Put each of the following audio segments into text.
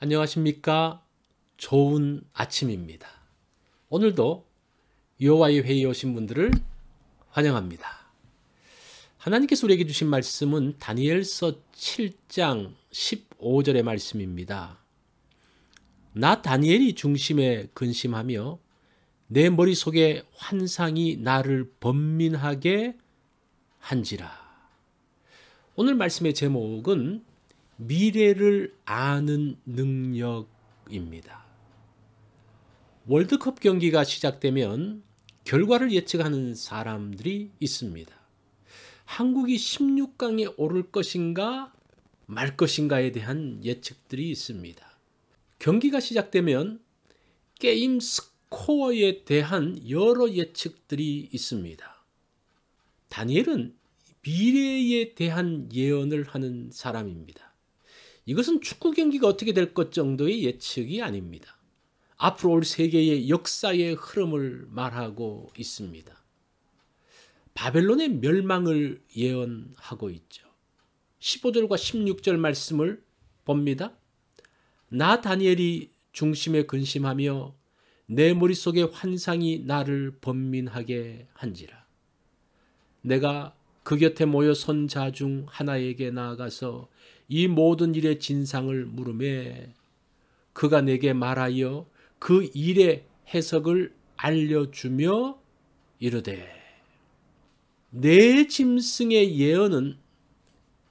안녕하십니까? 좋은 아침입니다. 오늘도 여호와의 회의에 오신 분들을 환영합니다. 하나님께서 우리에게 주신 말씀은 다니엘서 7장 15절의 말씀입니다. 나 다니엘이 중심에 근심하며 내 머릿속에 환상이 나를 번민하게 한지라. 오늘 말씀의 제목은 미래를 아는 능력입니다. 월드컵 경기가 시작되면 결과를 예측하는 사람들이 있습니다. 한국이 16강에 오를 것인가 말 것인가에 대한 예측들이 있습니다. 경기가 시작되면 게임 스코어에 대한 여러 예측들이 있습니다. 다니엘은 미래에 대한 예언을 하는 사람입니다. 이것은 축구 경기가 어떻게 될 것 정도의 예측이 아닙니다. 앞으로 올 세계의 역사의 흐름을 말하고 있습니다. 바벨론의 멸망을 예언하고 있죠. 15절과 16절 말씀을 봅니다. 나 다니엘이 중심에 근심하며 내 머릿속에 환상이 나를 번민하게 한지라. 내가 그 곁에 모여 선 자 중 하나에게 나아가서 이 모든 일의 진상을 물으매 그가 내게 말하여 그 일의 해석을 알려주며 이르되, 내 짐승의 예언은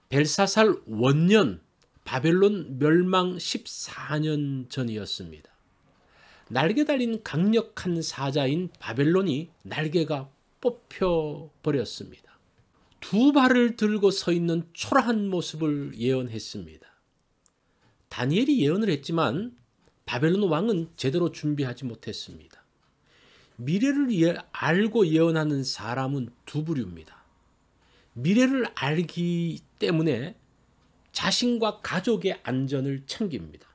벨사살 원년 바벨론 멸망 14년 전이었습니다. 날개 달린 강력한 사자인 바벨론이 날개가 뽑혀버렸습니다. 두 발을 들고 서 있는 초라한 모습을 예언했습니다. 다니엘이 예언을 했지만 바벨론 왕은 제대로 준비하지 못했습니다. 미래를 알고 예언하는 사람은 두 부류입니다. 미래를 알기 때문에 자신과 가족의 안전을 챙깁니다.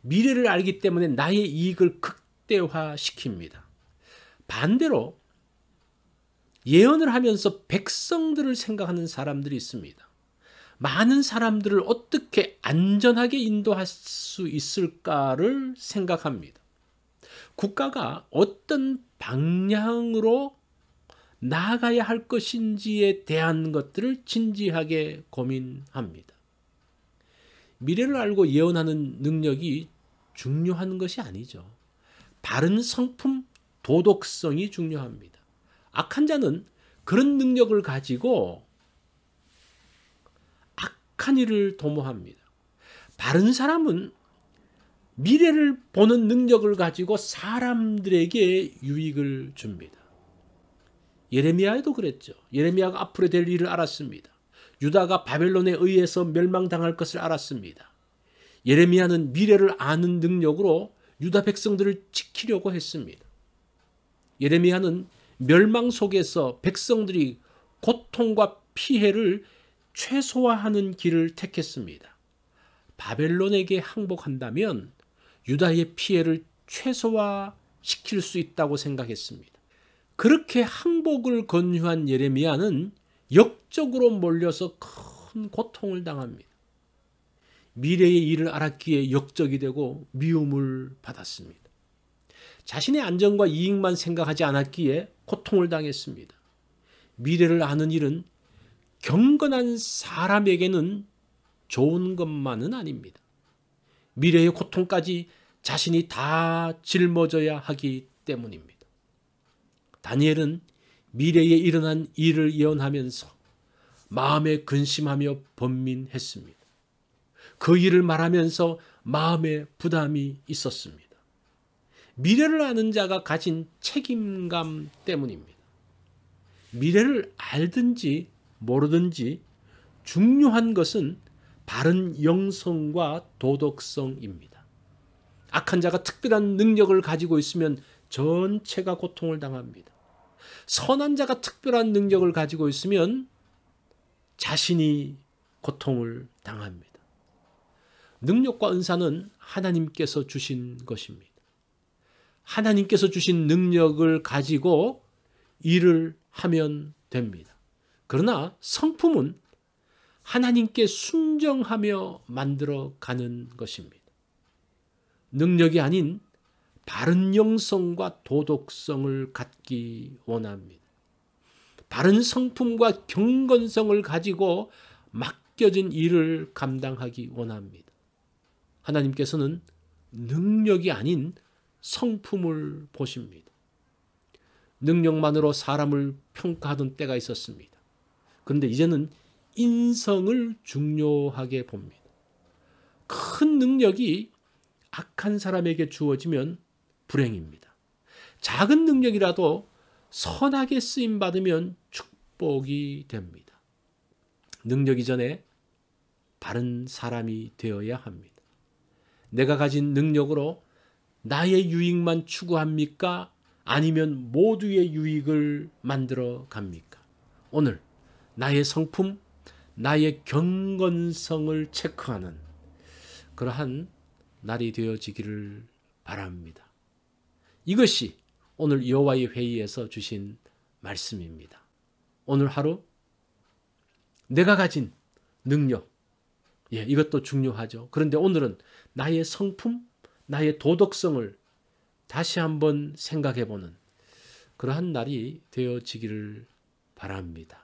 미래를 알기 때문에 나의 이익을 극대화시킵니다. 반대로 예언을 하면서 백성들을 생각하는 사람들이 있습니다. 많은 사람들을 어떻게 안전하게 인도할 수 있을까를 생각합니다. 국가가 어떤 방향으로 나아가야 할 것인지에 대한 것들을 진지하게 고민합니다. 미래를 알고 예언하는 능력이 중요한 것이 아니죠. 바른 성품, 도덕성이 중요합니다. 악한 자는 그런 능력을 가지고 악한 일을 도모합니다. 바른 사람은 미래를 보는 능력을 가지고 사람들에게 유익을 줍니다. 예레미야에도 그랬죠. 예레미야가 앞으로 될 일을 알았습니다. 유다가 바벨론에 의해서 멸망당할 것을 알았습니다. 예레미야는 미래를 아는 능력으로 유다 백성들을 지키려고 했습니다. 예레미야는 멸망 속에서 백성들이 고통과 피해를 최소화하는 길을 택했습니다. 바벨론에게 항복한다면 유다의 피해를 최소화시킬 수 있다고 생각했습니다. 그렇게 항복을 권유한 예레미야는 역적으로 몰려서 큰 고통을 당합니다. 미래의 일을 알았기에 역적이 되고 미움을 받았습니다. 자신의 안전과 이익만 생각하지 않았기에 고통을 당했습니다. 미래를 아는 일은 경건한 사람에게는 좋은 것만은 아닙니다. 미래의 고통까지 자신이 다 짊어져야 하기 때문입니다. 다니엘은 미래에 일어난 일을 예언하면서 마음에 근심하며 번민했습니다. 그 일을 말하면서 마음에 부담이 있었습니다. 미래를 아는 자가 가진 책임감 때문입니다. 미래를 알든지 모르든지 중요한 것은 바른 영성과 도덕성입니다. 악한 자가 특별한 능력을 가지고 있으면 전체가 고통을 당합니다. 선한 자가 특별한 능력을 가지고 있으면 자신이 고통을 당합니다. 능력과 은사는 하나님께서 주신 것입니다. 하나님께서 주신 능력을 가지고 일을 하면 됩니다. 그러나 성품은 하나님께 순정하며 만들어가는 것입니다. 능력이 아닌 바른 영성과 도덕성을 갖기 원합니다. 바른 성품과 경건성을 가지고 맡겨진 일을 감당하기 원합니다. 하나님께서는 능력이 아닌 성품을 보십니다. 능력만으로 사람을 평가하던 때가 있었습니다. 그런데 이제는 인성을 중요하게 봅니다. 큰 능력이 악한 사람에게 주어지면 불행입니다. 작은 능력이라도 선하게 쓰임받으면 축복이 됩니다. 능력 이전에 바른 사람이 되어야 합니다. 내가 가진 능력으로 나의 유익만 추구합니까? 아니면 모두의 유익을 만들어 갑니까? 오늘 나의 성품, 나의 경건성을 체크하는 그러한 날이 되어지기를 바랍니다. 이것이 오늘 여호와의 회의에서 주신 말씀입니다. 오늘 하루 내가 가진 능력, 이것도 중요하죠. 그런데 오늘은 나의 성품, 나의 도덕성을 다시 한번 생각해보는 그러한 날이 되어지기를 바랍니다.